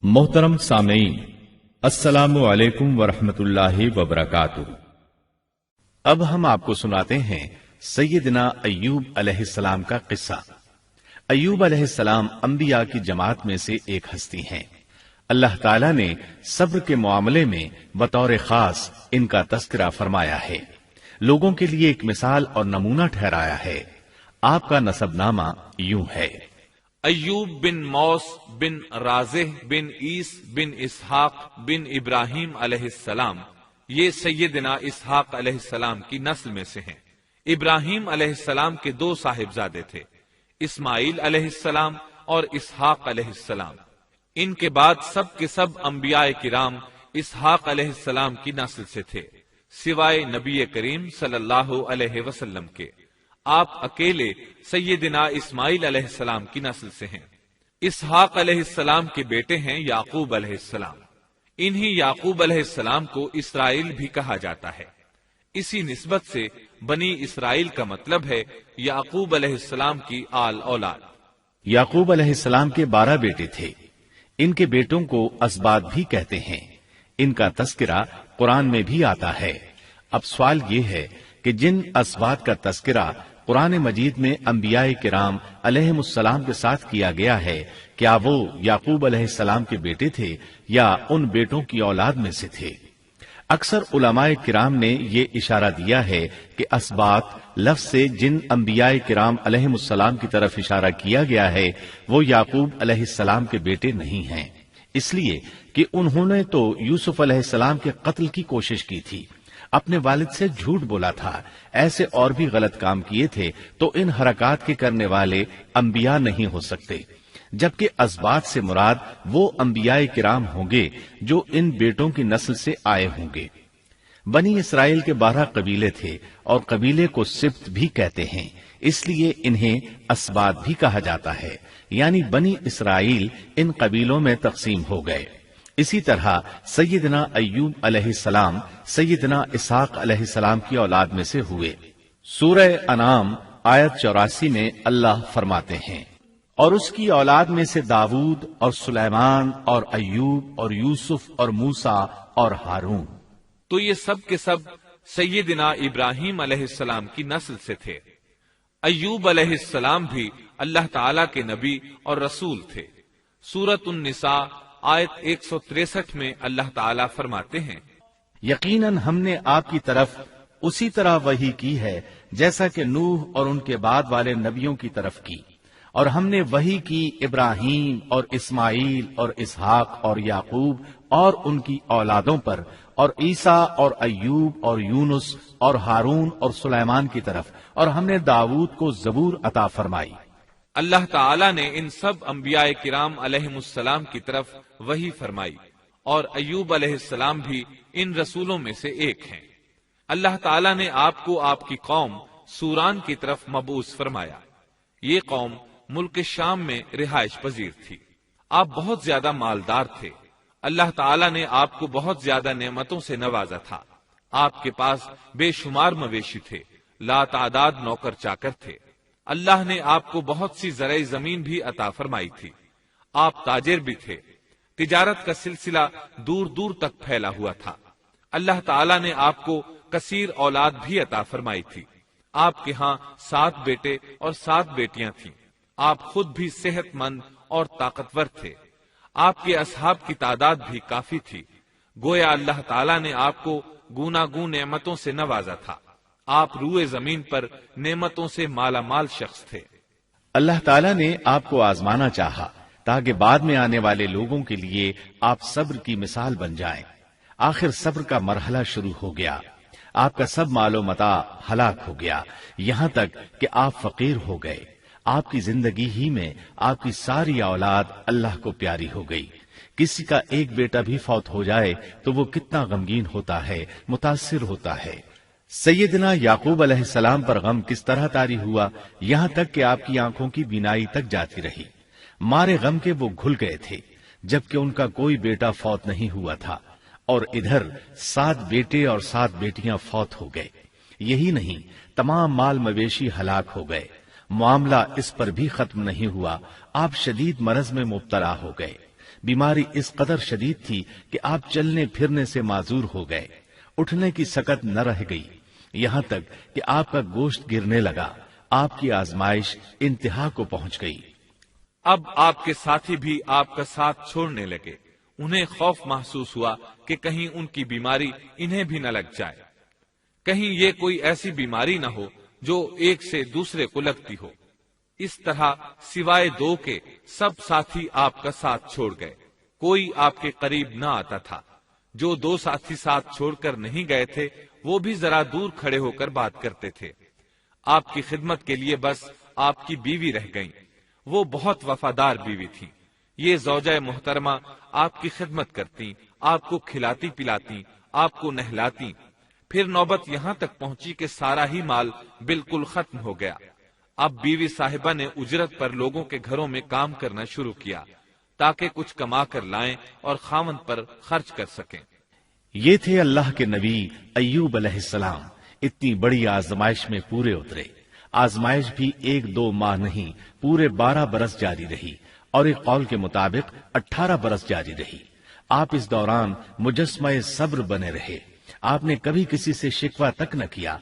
मोहतरम सामीन, अस्सलामु अलैकुम वरहमतुल्लाहि वबरकातुह। अब हम आपको सुनाते हैं सैयदना अय्यूब अलैहिस्सलाम का किस्सा। अय्यूब अलैहिस्सलाम अंबिया की जमात में से एक हस्ती हैं। अल्लाह ताला ने सब्र के मामले में बतौर खास इनका तस्करा फरमाया है, लोगों के लिए एक मिसाल और नमूना ठहराया है। आपका नसबनामा यूं है: अय्यूब बिन मौस बिन राज़ेह बिन ईस बिन इसहाक बिन इब्राहिम अलैहिस्सलाम। ये सैयदना इसहाक अलैहिस्सलाम की नस्ल में से हैं। इब्राहिम अलैहिस्सलाम के दो साहिबजादे थे, इस्माइल अलैहिस्सलाम और इसहाक अलैहिस्सलाम। इनके बाद सब के सब अंबियाए किराम इसहाक अलैहिस्सलाम की नस्ल से थे, सिवाय नबी करीम सल्लल्लाहु अलैहि वसल्लम के। आप अकेले सैयदना इस्माइल अलैहिस्सलाम की नस्ल से हैं। इसहाक अलैहिस्सलाम के बेटे हैं याकूब अलैहिस्सलाम। इन्हीं याकूब अलैहिस्सलाम को इसराइल भी कहा जाता है। इसी निस्बत से बनी इसराइल का मतलब है याकूब अलैहिस्सलाम की आल औलाद। याकूब अलैहिस्सलाम के 12 बेटे थे। इनके बेटों को असबात भी कहते हैं। इनका तस्करा कुरान में भी आता है। अब सवाल ये है कि जिन असबात का तस्करा कुरान मजीद में अंबियाए किराम अलैहिमुस्सलाम के साथ किया गया है, क्या वो याकूब अलैहिस्सलाम के बेटे थे या उन बेटों की औलाद में से थे? अक्सर उलमाए किराम ने ये इशारा दिया है कि असबात लफ्ज से जिन अंबियाए किराम अलैहिमुस्सलाम की तरफ इशारा किया गया है वो याकूब अलैहिस्सलाम के बेटे नहीं हैं, इसलिए कि उन्होंने तो यूसुफ अलैहिस्सलाम के कत्ल की कोशिश की थी, अपने वालिद से झूठ बोला था, ऐसे और भी गलत काम किए थे, तो इन हरकत के करने वाले अंबिया नहीं हो सकते। जबकि असबात से मुराद वो अंबियाए किराम होंगे जो इन बेटों की नस्ल से आए होंगे। बनी इसराइल के 12 कबीले थे और कबीले को सिब्त भी कहते हैं, इसलिए इन्हें असबात भी कहा जाता है, यानी बनी इसराइल इन कबीलों में तकसीम हो गए। इसी तरह सैयदना अय्यूब अलैहिस्सलाम सैयदना इसहाक अलैहिस्सलाम की औलाद में से हुए। सूरह अनाम आयत 84 में अल्लाह फरमाते हैं, और उसकी औलाद में से दाऊद और सुलेमान और अय्यूब और यूसुफ और मूसा और हारून। तो ये सब के सब सैयदना इब्राहिम अलैहिस्सलाम की नस्ल से थे। अय्यूब अलैहिस्सलाम भी अल्लाह ताला के नबी और रसूल थे। सूरत उन-निसा आयत 163 में अल्लाह ताला फरमाते हैं, यकीनन हमने आपकी तरफ उसी तरह वही की है जैसा कि नूह और उनके बाद वाले नबियों की तरफ की, और हमने वही की इब्राहिम और इस्माइल और इसहाक और याकूब और उनकी औलादों पर, और ईसा और अय्यूब और यूनुस और हारून और सुलेमान की तरफ, और हमने दाऊद को जबूर अता फरमाई। अल्लाह ताला ने इन सब अंबियाए किराम अलैहिमुस्सलाम की तरफ वही फरमाई, और अय्यूब अलैहिस्सलाम भी इन रसूलों में से एक हैं। अल्लाह ताला ने आपको आपकी कौम सूरान की तरफ मबूस फरमाया। ये कौम मुल्क शाम में रिहाइश पजीर थी। आप बहुत ज्यादा मालदार थे। अल्लाह ताला ने आपको बहुत ज्यादा नेमतों से नवाजा था। आपके पास बेशुमार मवेशी थे, लातादाद नौकर चाकर थे। अल्लाह ने आपको बहुत सी ज़राई जमीन भी अता फरमाई थी। आप ताजिर भी थे। तिजारत का सिलसिला दूर दूर तक फैला हुआ था। अल्लाह ताला ने आपको कसीर औलाद भी अता फरमाई थी। आपके यहाँ 7 बेटे और 7 बेटियां थीं। आप खुद भी सेहतमंद और ताकतवर थे। आपके असहाब की तादाद भी काफी थी। गोया अल्लाह ताला ने आपको गूनागून नेमतों से नवाजा था। आप रूए जमीन पर नेमतों से माला माल शख्स थे। अल्लाह ताला ने आपको आजमाना चाहा ताकि बाद में आने वाले लोगों के लिए आप सब्र की मिसाल बन जाएं। आखिर सब्र का मरहला शुरू हो गया। आपका सब मालो मता हलाक हो गया, यहाँ तक कि आप फकीर हो गए। आपकी जिंदगी ही में आपकी सारी औलाद अल्लाह को प्यारी हो गई। किसी का एक बेटा भी फौत हो जाए तो वो कितना गमगीन होता है, मुतासिर होता है। सैयदना याकूब अलैहिस्सलाम पर गम किस तरह तारी हुआ, यहाँ तक कि आपकी आंखों की बीनाई तक जाती रही। मारे गम के वो घुल गए थे, जबकि उनका कोई बेटा फौत नहीं हुआ था, और इधर 7 बेटे और 7 बेटियां फौत हो गए। यही नहीं, तमाम माल मवेशी हलाक हो गए। मामला इस पर भी खत्म नहीं हुआ, आप शदीद मरज में मुब्तला हो गए। बीमारी इस कदर शदीद थी कि आप चलने फिरने से माजूर हो गए, उठने की सकत न रह गई, यहां तक कि आपका गोश्त गिरने लगा। आपकी आजमाइश इंतहा को पहुंच गई। अब आपके साथी भी आपका साथ छोड़ने लगे। उन्हें खौफ महसूस हुआ कि कहीं उनकी बीमारी इन्हें भी न लग जाए, कहीं ये कोई ऐसी बीमारी न हो जो एक से दूसरे को लगती हो। इस तरह सिवाय दो के सब साथी आपका साथ छोड़ गए, कोई आपके करीब न आता था। जो दो साथी साथ छोड़कर नहीं गए थे वो भी जरा दूर खड़े होकर बात करते थे। आपकी खिदमत के लिए बस आपकी बीवी रह गईं। वो बहुत वफादार बीवी थी। ये ज़ौजा मुहतरमा आपकी खिदमत करती, आपको खिलाती पिलाती, आपको नहलाती। फिर नौबत यहाँ तक पहुंची कि सारा ही माल बिल्कुल खत्म हो गया। अब बीवी साहिबा ने उजरत पर लोगों के घरों में काम करना शुरू किया ताकि कुछ कमा कर लाएं और खामन पर खर्च कर सकें। ये थे अल्लाह के नबी अय्यूब अलैहिस्सलाम। इतनी बड़ी आजमाइश में पूरे उतरे। आजमाइश भी 1-2 माह नहीं, पूरे 12 बरस जारी रही और एक कौल के मुताबिक 18 बरस जारी रही। आप इस दौरान मुजस्समा सब्र बने रहे। आपने कभी किसी से शिकवा तक न किया,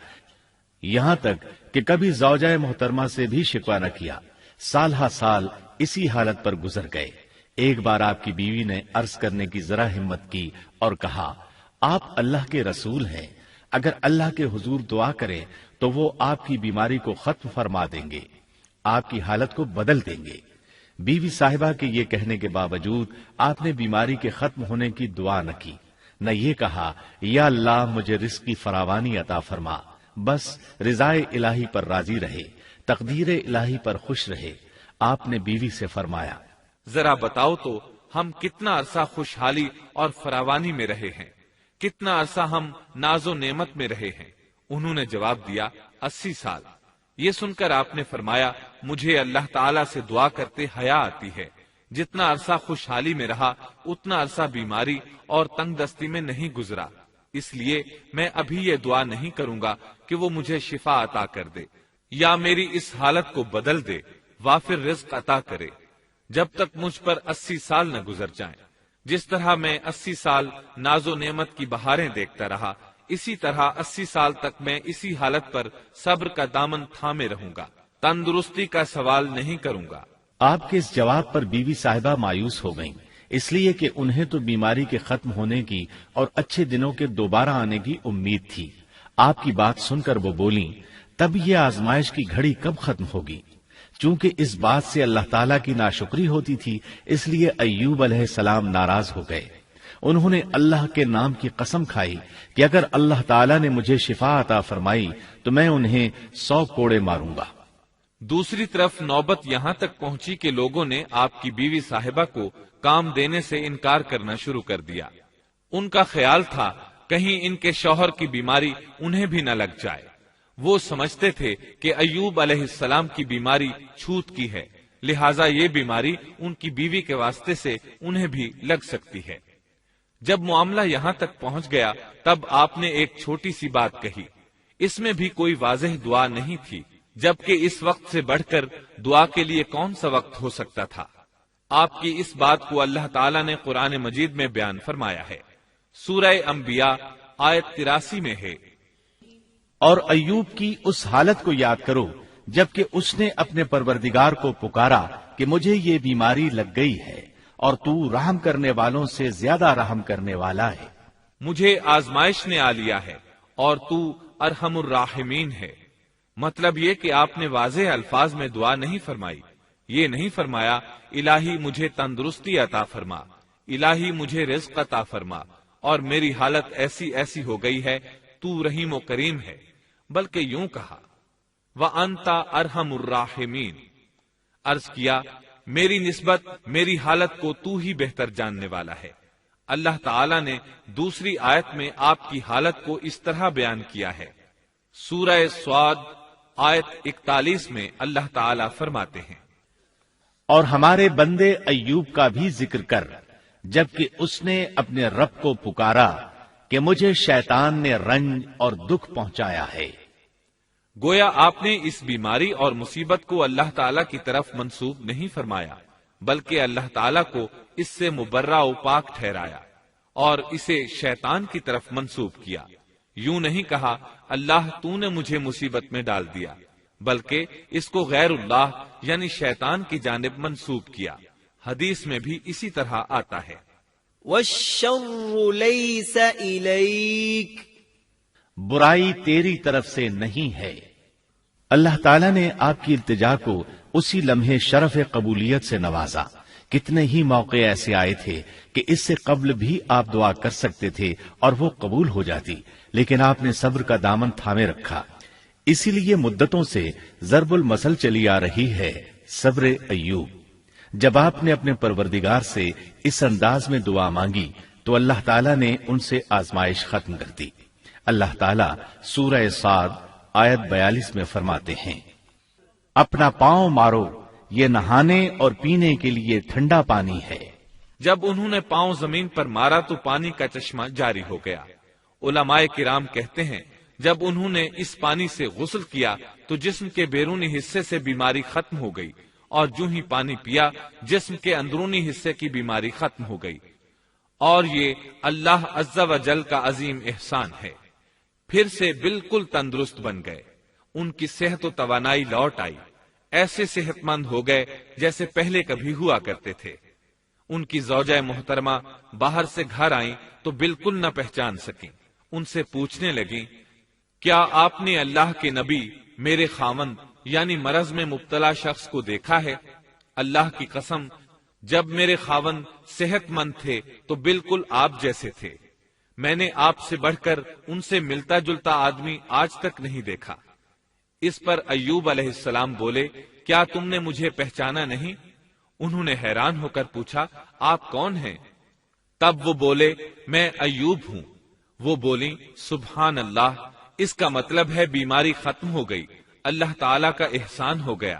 यहां तक कि कभी ज़ौजा मोहतरमा से भी शिकवा न किया। साल हा साल इसी हालत पर गुजर गए। एक बार आपकी बीवी ने अर्ज करने की जरा हिम्मत की और कहा, आप अल्लाह के रसूल हैं, अगर अल्लाह के हुजूर दुआ करें तो वो आपकी बीमारी को खत्म फरमा देंगे, आपकी हालत को बदल देंगे। बीवी साहिबा के ये कहने के बावजूद आपने बीमारी के खत्म होने की दुआ न की, न ये कहा या अल्लाह मुझे रिस्क की फरावानी अता फरमा। बस रिजाए इलाही पर राजी रहे, तकदीर इलाही पर खुश रहे। आपने बीवी से फरमाया, जरा बताओ तो हम कितना अरसा खुशहाली और फरावानी में रहे हैं, कितना अरसा हम नाजो नेमत में रहे हैं। उन्होंने जवाब दिया, 80 साल। ये सुनकर आपने फरमाया, मुझे अल्लाह ताला से दुआ करते हया आती है। जितना अरसा खुशहाली में रहा उतना अरसा बीमारी और तंगदस्ती में नहीं गुजरा, इसलिए मैं अभी ये दुआ नहीं करूंगा कि वो मुझे शिफा अता कर दे या मेरी इस हालत को बदल दे, वाफिर रिज्क अता करे, जब तक मुझ पर 80 साल न गुजर जाएं। जिस तरह मैं 80 साल नाजो नेमत की बहारें देखता रहा, इसी तरह 80 साल तक मैं इसी हालत पर सब्र का दामन थामे रहूंगा, तंदुरुस्ती का सवाल नहीं करूंगा। आपके इस जवाब पर बीवी साहिबा मायूस हो गईं, इसलिए कि उन्हें तो बीमारी के खत्म होने की और अच्छे दिनों के दोबारा आने की उम्मीद थी। आपकी बात सुनकर वो बोली, तब ये आजमाइश की घड़ी कब खत्म होगी? चूंकि इस बात से अल्लाह ताला की नाशुक्री होती थी, इसलिए अय्यूब अलैहिस्सलाम नाराज हो गए। उन्होंने अल्लाह के नाम की कसम खाई कि अगर अल्लाह ताला ने मुझे शिफा अता फरमाई तो मैं उन्हें 100 कोड़े मारूंगा। दूसरी तरफ नौबत यहाँ तक पहुंची कि लोगों ने आपकी बीवी साहिबा को काम देने से इनकार करना शुरू कर दिया। उनका ख्याल था कहीं इनके शौहर की बीमारी उन्हें भी न लग जाए। वो समझते थे कि अय्यूब अलैहिस्सलाम की बीमारी छूत की है, लिहाजा ये बीमारी उनकी बीवी के वास्ते से उन्हें भी लग सकती है। जब मामला यहाँ तक पहुंच गया तब आपने एक छोटी सी बात कही। इसमें भी कोई वाज़ेह दुआ नहीं थी, जबकि इस वक्त से बढ़कर दुआ के लिए कौन सा वक्त हो सकता था। आपकी इस बात को अल्लाह ताला ने कुरान मजीद में बयान फरमाया है। सूरह अंबिया आयत 83 में है, और अय्यूब की उस हालत को याद करो जबकि उसने अपने परवरदिगार को पुकारा कि मुझे ये बीमारी लग गई है और तू रहम करने वालों से ज्यादा रहम करने वाला है। मुझे आजमाइश ने आ लिया है और तू अरहमुर राहिमीन है। मतलब ये कि आपने वाज़ेह अल्फाज में दुआ नहीं फरमाई। ये नहीं फरमाया इलाही मुझे तंदुरुस्ती अता फरमा, इलाही मुझे रिज़्क अता फरमा और मेरी हालत ऐसी ऐसी हो गई है, तू रहीम व करीम है, बल्कि यूं कहा व अंता अरहमुर राहिमीन। अर्ज किया, मेरी निस्बत मेरी हालत को तू ही बेहतर जानने वाला है। अल्लाह ताला ने दूसरी आयत में आपकी हालत को इस तरह बयान किया है। सूरह स्वाद आयत 41 में अल्लाह ताला फरमाते हैं, और हमारे बंदे अय्यूब का भी जिक्र कर, जबकि उसने अपने रब को पुकारा कि मुझे शैतान ने रंज और दुख पहुंचाया है। गोया आपने इस बीमारी और मुसीबत को अल्लाह ताला की तरफ मंसूब नहीं फरमाया, बल्कि अल्लाह ताला को اس سے مبرہ و پاک ٹھہرایا اور اسے شیطان کی طرف منسوب کیا۔ یوں نہیں کہا اللہ تو نے مجھے مصیبت میں ڈال دیا، بلکہ اس کو غیر اللہ یعنی شیطان کی جانب منسوب کیا۔ حدیث میں بھی اسی طرح آتا ہے، والشر ليس إليك، برائی تیری طرف سے نہیں ہے۔ اللہ تعالیٰ نے آپ کی التجا کو اسی لمحے شرف قبولیت سے نوازا۔ کتنے ہی موقع ایسے آئے تھے کہ اس سے قبل بھی آپ دعا کر سکتے تھے اور وہ قبول ہو جاتی، لیکن آپ نے صبر کا دامن تھامے رکھا۔ اسی لیے مدتوں سے ضرب المثل چلی آ رہی ہے صبر ایوب۔ جب آپ نے اپنے پروردگار سے اس انداز میں دعا مانگی تو اللہ تعالیٰ نے ان سے آزمائش ختم کر دی۔ اللہ تعالیٰ سورہ صاد آیت 42 میں فرماتے ہیں، اپنا پاؤں مارو، یہ نہانے اور پینے کے لیے ٹھنڈا پانی ہے۔ جب انہوں نے پاؤں زمین پر مارا تو پانی کا چشمہ جاری ہو گیا۔ علماء کرام کہتے ہیں جب انہوں نے اس پانی سے غسل کیا تو جسم کے بیرونی حصے سے بیماری ختم ہو گئی، اور جو ہی پانی پیا جسم کے اندرونی حصے کی بیماری ختم ہو گئی، اور یہ اللہ عز و جل کا عظیم احسان ہے۔ پھر سے بالکل تندرست بن گئے، ان کی صحت و توانائی لوٹ آئی، ایسے صحت مند ہو گئے جیسے پہلے کبھی ہوا کرتے تھے۔ ان کی زوجہ محترمہ باہر سے گھر آئیں تو بالکل نہ پہچان سکیں۔ ان سے پوچھنے لگیں، کیا آپ نے اللہ کے نبی میرے خاوند یعنی مرض میں مبتلا شخص کو دیکھا ہے؟ اللہ کی قسم، جب میرے خاوند صحت مند تھے تو بالکل آپ جیسے تھے، میں نے آپ سے بڑھ کر ان سے ملتا جلتا آدمی آج تک نہیں دیکھا۔ اس پر ایوب علیہ السلام بولے، کیا تم نے مجھے پہچانا نہیں؟ انہوں نے حیران ہو کر پوچھا، آپ کون ہیں؟ تب وہ بولے، میں ایوب ہوں۔ وہ بولی، سبحان اللہ، اس کا مطلب ہے بیماری ختم ہو گئی، اللہ تعالیٰ کا احسان ہو گیا۔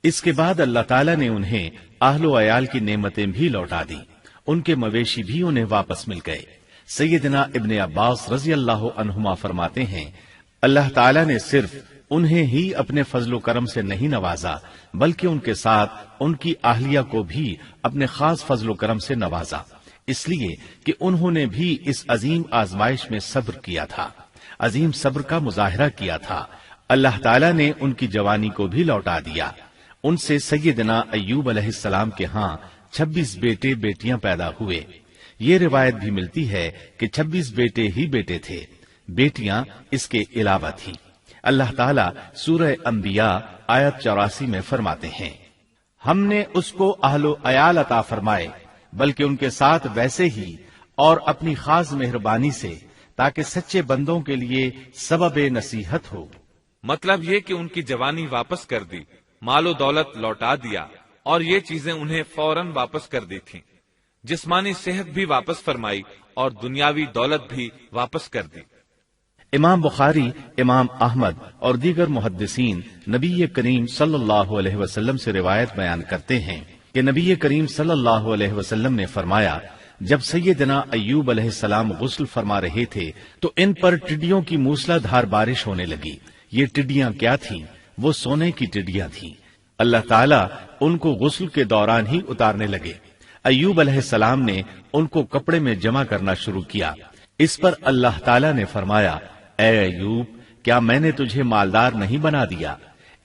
اس کے بعد اللہ تعالیٰ نے انہیں اہل و عیال کی نعمتیں بھی لوٹا دی، ان کے مویشی بھی انہیں واپس مل گئے۔ سیدنا ابن عباس رضی اللہ عنہما فرماتے ہیں، اللہ تعالیٰ نے صرف انہیں ہی اپنے فضل و کرم سے نہیں نوازا بلکہ ان کے ساتھ ان کی اہلیہ کو بھی اپنے خاص فضل و کرم سے نوازا، اس لیے کہ انہوں نے بھی اس عظیم آزمائش میں صبر کیا تھا، عظیم صبر کا مظاہرہ کیا تھا۔ اللہ تعالیٰ نے ان کی جوانی کو بھی لوٹا دیا۔ ان سے سیدنا ایوب علیہ السلام کے ہاں 26 بیٹے بیٹیاں پیدا ہوئے۔ یہ روایت بھی ملتی ہے کہ 26 بیٹے ہی بیٹے تھے، بیٹیاں اس کے علاوہ تھیں۔ اللہ تعالیٰ سورہ انبیاء آیت 84 میں فرماتے ہیں، ہم نے اس کو اہل و عیال عطا فرمائے بلکہ ان کے ساتھ ویسے ہی اور اپنی خاص مہربانی سے، تاکہ سچے بندوں کے لیے سبب نصیحت ہو۔ مطلب یہ کہ ان کی جوانی واپس کر دی، مال و دولت لوٹا دیا، اور یہ چیزیں انہیں فوراً واپس کر دی تھیں۔ جسمانی صحت بھی واپس فرمائی اور دنیاوی دولت بھی واپس کر دی۔ امام بخاری، امام احمد اور دیگر محدثین نبی کریم صلی اللہ علیہ وسلم سے روایت بیان کرتے ہیں کہ نبی کریم صلی اللہ علیہ وسلم نے فرمایا، جب سیدنا ایوب علیہ السلام غسل فرما رہے تھے تو ان پر ٹڈیوں کی موسلا دھار بارش ہونے لگی۔ یہ ٹڈیاں کیا تھیں؟ وہ سونے کی ٹڈیاں تھیں۔ اللہ تعالیٰ ان کو غسل کے دوران ہی اتارنے لگے۔ ایوب علیہ السلام نے ان کو کپڑے میں جمع کرنا شروع کیا۔ اس پر اللہ تعالیٰ نے فرمایا، اے ایوب، کیا میں نے تجھے مالدار نہیں بنا دیا؟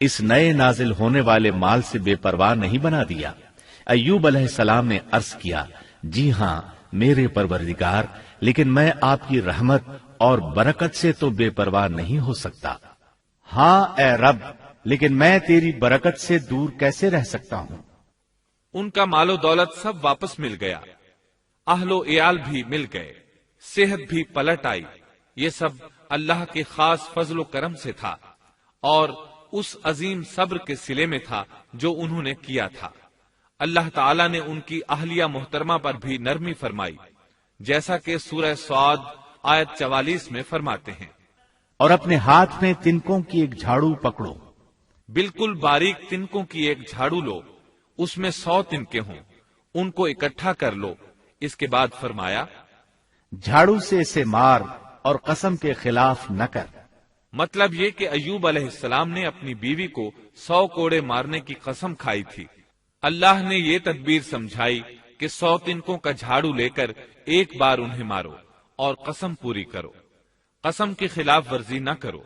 اس نئے نازل ہونے والے مال سے بے پرواہ نہیں بنا دیا؟ ایوب علیہ السلام نے عرض کیا، جی ہاں میرے پروردگار، لیکن میں آپ کی رحمت اور برکت سے تو بے پرواہ نہیں ہو سکتا۔ ہاں اے رب، لیکن میں تیری برکت سے دور کیسے رہ سکتا ہوں؟ ان کا مال و دولت سب واپس مل گیا، اہل و عیال بھی مل گئے، صحت بھی پلٹ آئی۔ یہ سب اللہ کے خاص فضل و کرم سے تھا اور اس عظیم صبر کے صلے میں تھا جو انہوں نے کیا تھا۔ اللہ تعالیٰ نے ان کی اہلیہ محترمہ پر بھی نرمی فرمائی، جیسا کہ سورہ صاد آیت 44 میں فرماتے ہیں، اور اپنے ہاتھ میں تنکوں کی ایک جھاڑو پکڑو۔ بالکل باریک تنکوں کی ایک جھاڑو لو، اس میں 100 تنکے ہوں، ان کو اکٹھا کر لو۔ اس کے بعد فرمایا، جھاڑو سے اسے مار اور قسم کے خلاف نہ کر۔ مطلب یہ کہ ایوب علیہ السلام نے اپنی بیوی کو 100 کوڑے مارنے کی قسم کھائی تھی۔ اللہ نے یہ تدبیر سمجھائی کہ 100 تنکوں کا جھاڑو لے کر ایک بار انہیں مارو اور قسم پوری کرو، قسم کی خلاف ورزی نہ کرو۔